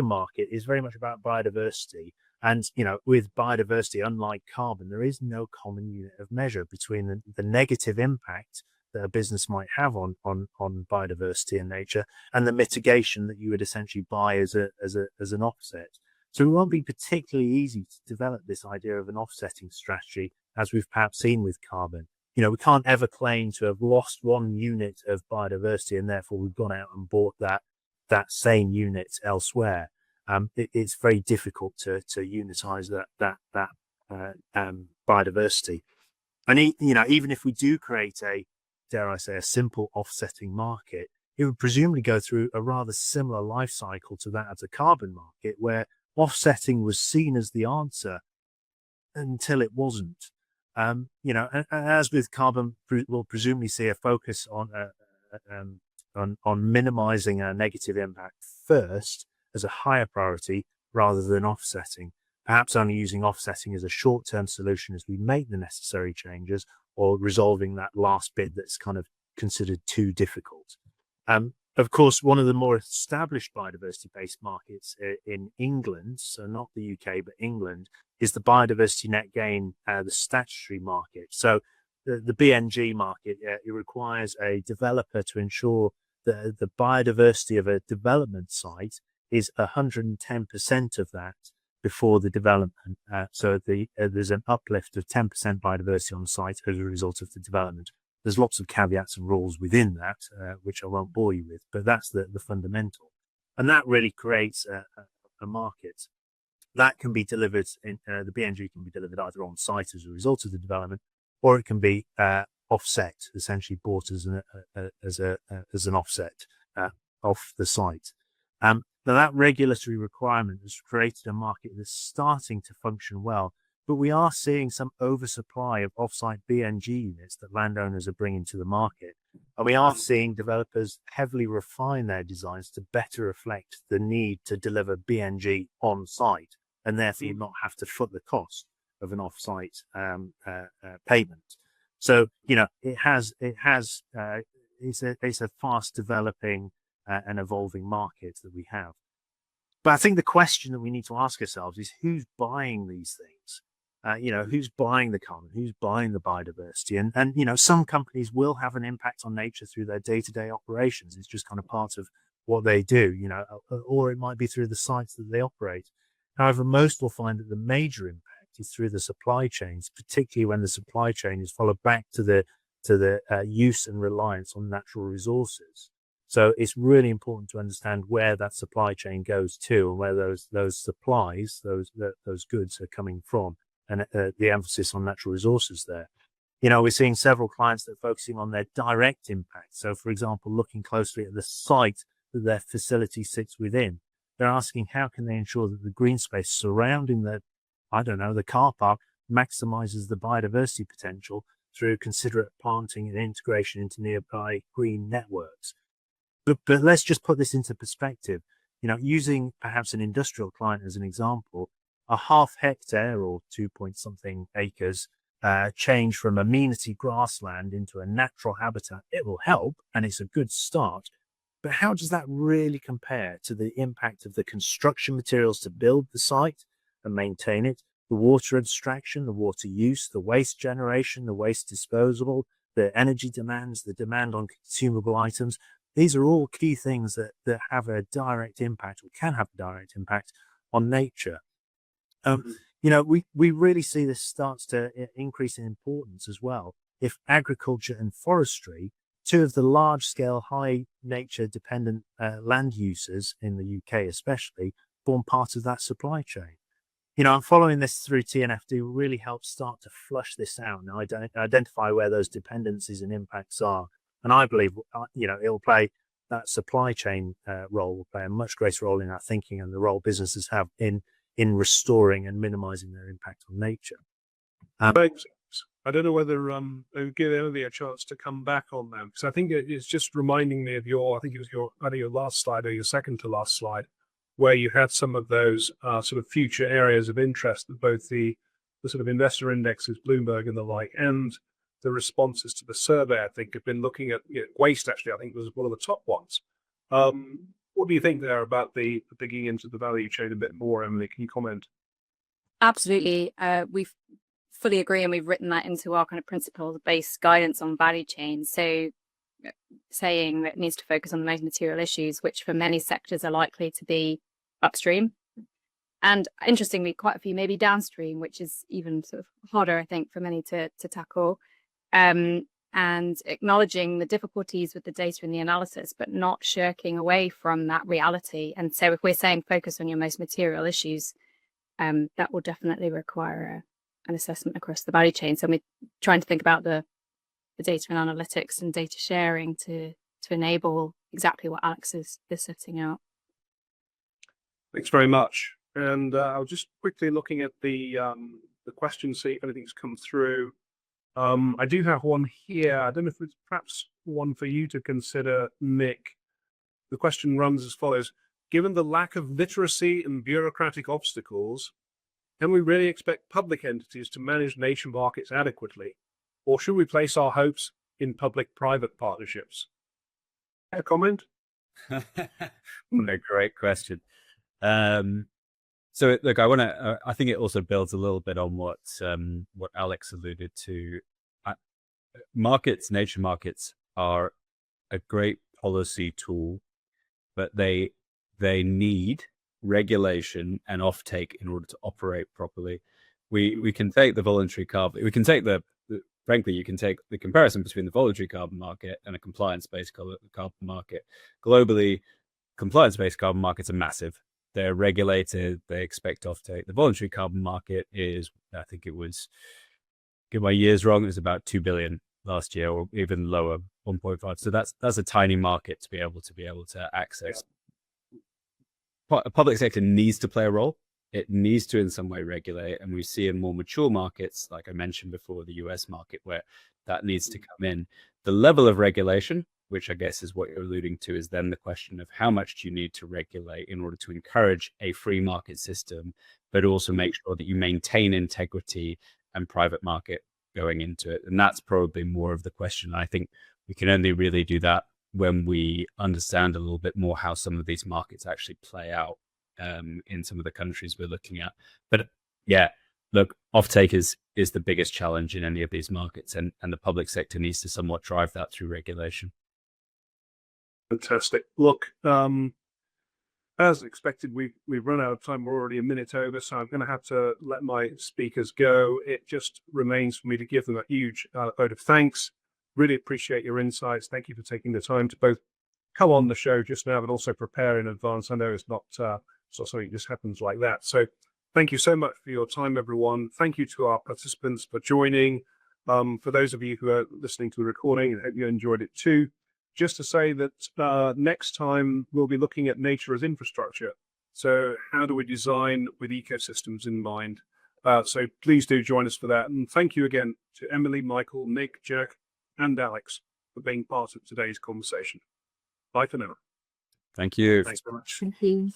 market is very much about biodiversity, and you know, with biodiversity, unlike carbon, there is no common unit of measure between the negative impact that a business might have on biodiversity and nature, and the mitigation that you would essentially buy as an offset. So it won't be particularly easy to develop this idea of an offsetting strategy, as we've perhaps seen with carbon. You know, we can't ever claim to have lost one unit of biodiversity and therefore we've gone out and bought that same unit elsewhere. It's very difficult to unitize that biodiversity. And you know, even if we do create a, dare I say, a simple offsetting market, it would presumably go through a rather similar life cycle to that of the carbon market, where offsetting was seen as the answer until it wasn't. You know, and as with carbon, we'll presumably see a focus on minimizing a negative impact first as a higher priority rather than offsetting. Perhaps only using offsetting as a short-term solution as we make the necessary changes, or resolving that last bit that's kind of considered too difficult. Of course, one of the more established biodiversity-based markets in England, so not the UK, but England, is the biodiversity net gain, the statutory market. So the BNG market, it requires a developer to ensure that the biodiversity of a development site is 110% of that before the development. So there's an uplift of 10% biodiversity on the site as a result of the development. There's lots of caveats and rules within that, which I won't bore you with, but that's the fundamental. And that really creates a market that can be delivered in the BNG can be delivered either on site as a result of the development, or it can be offset, essentially bought as an offset off the site. Now that regulatory requirement has created a market that's starting to function well, but we are seeing some oversupply of offsite BNG units that landowners are bringing to the market. And we are seeing developers heavily refine their designs to better reflect the need to deliver BNG on site, and therefore not have to foot the cost of an offsite payment. So, you know, it's a fast developing and evolving market that we have. But I think the question that we need to ask ourselves is, who's buying these things? You know, who's buying the carbon? Who's buying the biodiversity? And you know, some companies will have an impact on nature through their day-to-day operations. It's just kind of part of what they do, you know, or it might be through the sites that they operate. However, most will find that the major impact is through the supply chains, particularly when the supply chain is followed back to the use and reliance on natural resources. So it's really important to understand where that supply chain goes to, and where those supplies, those goods are coming from, and the emphasis on natural resources there. You know, we're seeing several clients that are focusing on their direct impact. So, for example, looking closely at the site that their facility sits within, they're asking how can they ensure that the green space surrounding the car park maximizes the biodiversity potential through considerate planting and integration into nearby green networks. But let's just put this into perspective. You know, using perhaps an industrial client as an example, a half hectare or 2 point something acres change from amenity grassland into a natural habitat, it will help and it's a good start. But how does that really compare to the impact of the construction materials to build the site and maintain it, the water abstraction, the water use, the waste generation, the waste disposal, the energy demands, the demand on consumable items? These are all key things that have a direct impact or can have a direct impact on nature. We really see this starts to increase in importance as well. If agriculture and forestry, two of the large-scale, high nature-dependent land users in the UK especially, form part of that supply chain. And following this through TNFD will really help start to flush this out and identify where those dependencies and impacts are. And I believe, it'll play that supply chain role will play a much greater role in our thinking and the role businesses have in restoring and minimizing their impact on nature. Thanks. I don't know whether I'll give Emily a chance to come back on that, because I think it's just reminding me of I think it was either your last slide or your second to last slide, where you had some of those sort of future areas of interest that both the sort of investor indexes, Bloomberg and the like, and the responses to the survey, I think, have been looking at waste, actually, I think was one of the top ones. What do you think there about the digging into the value chain a bit more, Emily? Can you comment? Absolutely. We fully agree, and we've written that into our kind of principles-based guidance on value chain. So saying that it needs to focus on the most material issues, which for many sectors are likely to be upstream. And interestingly, quite a few maybe downstream, which is even sort of harder, I think, for many to tackle. And acknowledging the difficulties with the data and the analysis, but not shirking away from that reality. And so if we're saying focus on your most material issues, that will definitely require an assessment across the value chain. So we're trying to think about the data and analytics and data sharing to enable exactly what Alex is setting out. Thanks very much. And I'll just quickly looking at the questions, see if anything's come through. I do have one here. I don't know if it's perhaps one for you to consider, Nick. The question runs as follows. Given the lack of literacy and bureaucratic obstacles, can we really expect public entities to manage nature markets adequately? Or should we place our hopes in public-private partnerships? A comment? A great question. So look, I think it also builds a little bit on what Alex alluded to. Nature markets are a great policy tool, but they need regulation and offtake in order to operate properly. We can take the voluntary carbon. We can take frankly, you can take the comparison between the voluntary carbon market and a compliance-based carbon market. Globally, compliance-based carbon markets are massive. They're regulated. They expect offtake. The voluntary carbon market is, I think it was, get my years wrong, it was about 2 billion last year, or even lower, 1.5. So that's a tiny market to be able to access. A public sector needs to play a role. It needs to in some way regulate, and we see in more mature markets, like I mentioned before, the US market, where that needs to come in. The level of regulation, which I guess is what you're alluding to, is then the question of how much do you need to regulate in order to encourage a free market system, but also make sure that you maintain integrity and private market going into it. And that's probably more of the question. I think we can only really do that when we understand a little bit more how some of these markets actually play out in some of the countries we're looking at. But yeah, look, offtake is the biggest challenge in any of these markets, and the public sector needs to somewhat drive that through regulation. Fantastic. Look, as expected, we've run out of time. We're already a minute over, so I'm going to have to let my speakers go. It just remains for me to give them a huge vote of thanks. Really appreciate your insights. Thank you for taking the time to both come on the show just now, but also prepare in advance. I know it's not something that just happens like that. So thank you so much for your time, everyone. Thank you to our participants for joining. For those of you who are listening to the recording, I hope you enjoyed it too. Just to say that next time we'll be looking at nature as infrastructure. So how do we design with ecosystems in mind? So please do join us for that. And thank you again to Emily, Michael, Nick, Jack, and Alex for being part of today's conversation. Bye for now. Thank you. Thanks very much. Thank you.